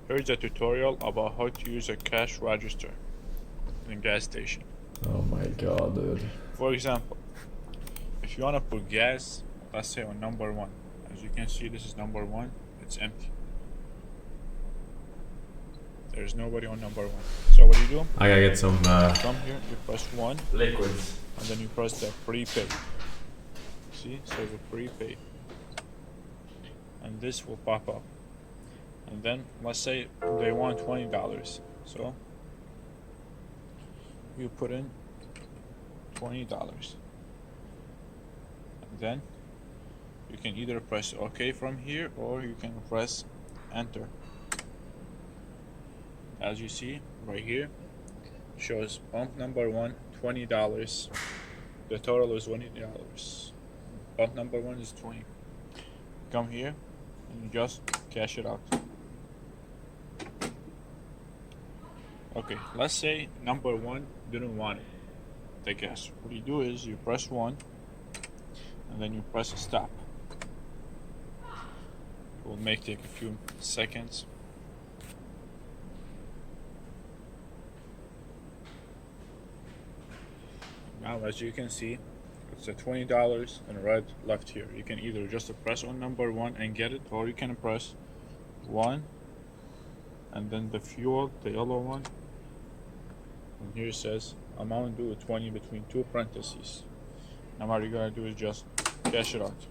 Here's a tutorial about how to use a cash register in a gas station. Oh my god, dude. For example, if you want to put gas, let's say on number 1. As you can see, this is number 1. It's empty. There's nobody on number 1. So what do you do? I gotta get some Come here, you press 1, liquids. and then you press the prepay. See, it says a prepay. And this will pop up. And then, let's say they want $20. So, you put in $20. And then, you can either press OK from here, or you can press Enter. As you see, right here, shows pump number 1, $20. The total is $20. Pump number 1 is 20. Come here, and you just cash it out. Okay, let's say number 1 didn't want it, the gas. What you do is you press 1, and then you press stop. It will take a few seconds. Now, as you can see, it's a $20 in red left here. You can either just press on number 1 and get it, or you can press 1 and then the fuel, the yellow one. And here it says amount due 20 between 2 parentheses. Now what you're gonna do is just cash it out.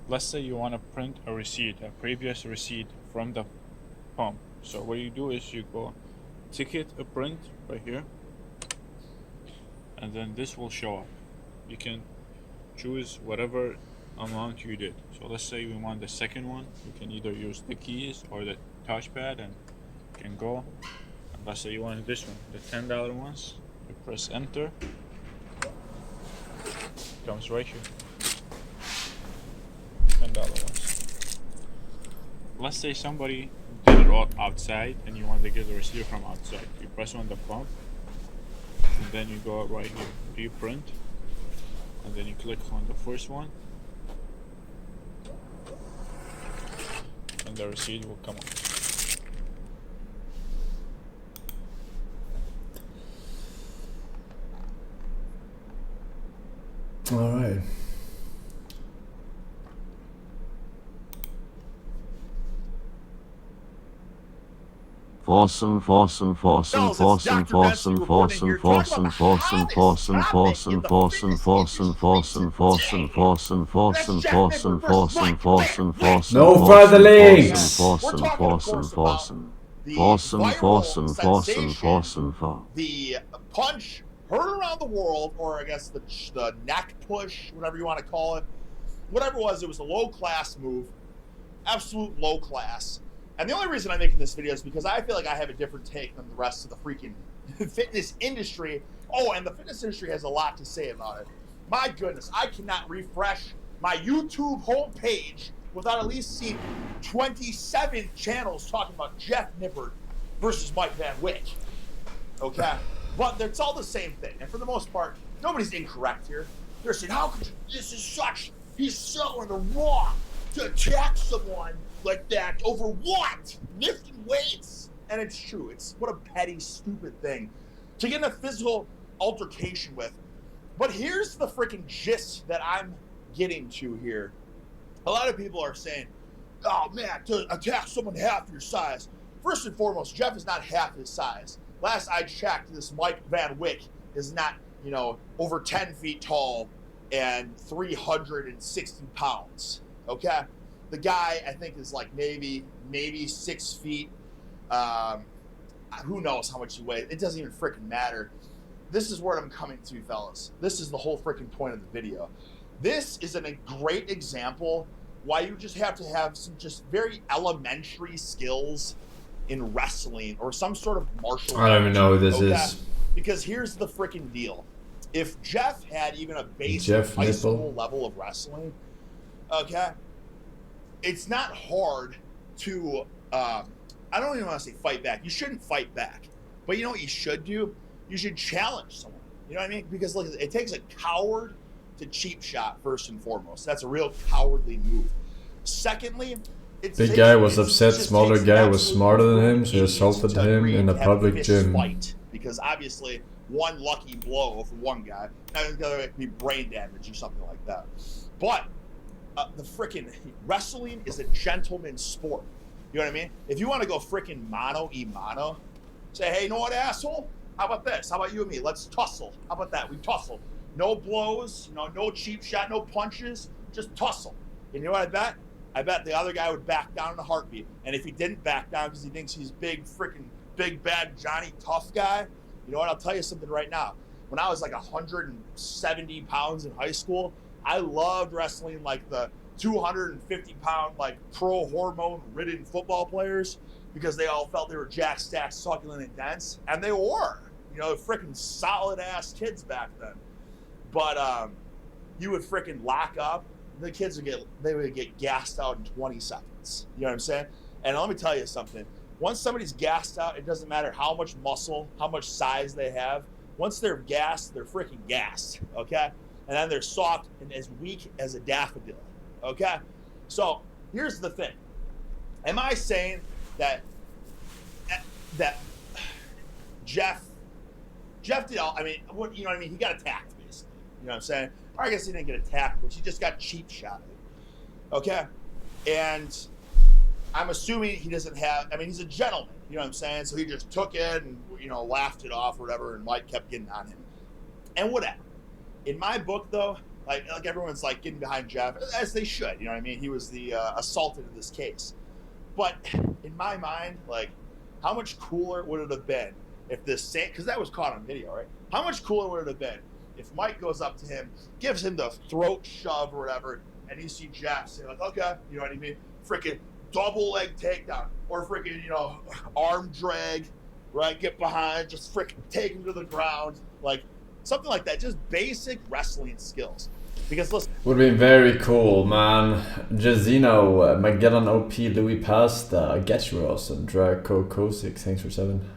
Let's say you want to print a receipt, a previous receipt from the pump. So what you do is you go ticket a print right here, and then this will show up. You can choose whatever amount you did. So let's say we want the second one. You can either use the keys or the touchpad, and you can go. And let's say you want this one, the $10 ones. You press enter. It comes right here. $10 ones. Let's say somebody did it all outside and you want to get the receipt from outside. You press on the pump, and then you go right here, view print, and then you click on the first one, and the receipt will come up. All right. Forsen. No further links. The punch heard around the world, or I guess the neck push, whatever you want to call it. Whatever it was a low class move. Absolute low class. And the only reason I'm making this video is because I feel like I have a different take than the rest of the freaking fitness industry. Oh, and the fitness industry has a lot to say about it. My goodness, I cannot refresh my YouTube homepage without at least seeing 27 channels talking about Jeff Nippard versus Mike Van Wyck. Okay? But it's all the same thing. And for the most part, nobody's incorrect here. They're saying, how could you, this is such, he's so in the wrong to attack someone like that over what? Lifting weights? And it's true. It's what a petty, stupid thing to get in a physical altercation with. But here's the freaking gist that I'm getting to here. A lot of people are saying, oh man, to attack someone half your size. First and foremost, Jeff is not half his size. Last I checked, this Mike Van Wyck is not, over 10 feet tall and 360 pounds. Okay? The guy, I think, is like maybe 6 feet. Who knows how much he weighs? It doesn't even freaking matter. This is where I'm coming to, fellas. This is the whole freaking point of the video. This is a great example why you just have to have some just very elementary skills in wrestling or some sort of martial art. I don't even know who this is. Because here's the freaking deal. If Jeff had even a basic high school level of wrestling, okay, it's not hard to, I don't even want to say fight back. You shouldn't fight back. But you know what you should do? You should challenge someone. You know what I mean? Because look, it takes a coward to cheap shot first and foremost. That's a real cowardly move. Secondly, Big guy was upset, smaller guy was smarter than him, so he assaulted him in a public gym. Fight, because obviously one lucky blow for one guy, now the other could be brain damage or something like that. But the freaking wrestling is a gentleman's sport. You know what I mean? If you want to go freaking mano-y-mano, say, hey, you know what, asshole? How about this? How about you and me? Let's tussle. How about that? We tussle. No blows, you know, no cheap shot, no punches, just tussle. And you know what I bet? I bet the other guy would back down in a heartbeat. And if he didn't back down because he thinks he's big, freaking big, bad Johnny Tough guy, you know what? I'll tell you something right now. When I was like 170 pounds in high school, I loved wrestling like the 250-pound, like pro hormone-ridden football players because they all felt they were jacked, stacked, succulent, and dense. And they were, you know, freaking solid-ass kids back then. But you would freaking lock up. The kids would get gassed out in 20 seconds. You know what I'm saying? And let me tell you something. Once somebody's gassed out, it doesn't matter how much muscle, how much size they have. Once they're gassed, they're freaking gassed, okay? And then they're soft and as weak as a daffodil, okay? So here's the thing. Am I saying that Jeff did all, I mean, what, you know what I mean? He got attacked, basically. You know what I'm saying? Or I guess he didn't get attacked, but he just got cheap shotted, okay? And I'm assuming he doesn't have, I mean, he's a gentleman, you know what I'm saying? So he just took it and, you know, laughed it off or whatever, and Mike kept getting on him. And whatever. In my book, though, like everyone's like getting behind Jeff, as they should, you know what I mean? He was the assaulted in this case. But in my mind, like, how much cooler would it have been if this same, because that was caught on video, right? How much cooler would it have been if Mike goes up to him, gives him the throat shove or whatever, and you see Jeff say, like, okay, you know what I mean? Freaking double leg takedown, or freaking, you know, arm drag, right? Get behind, just freaking take him to the ground, like something like that. Just basic wrestling skills. Because listen, would be very cool, man. Jazino, Magellan OP, Louis Pasta, Getros, and Draco Kosik, thanks for 7.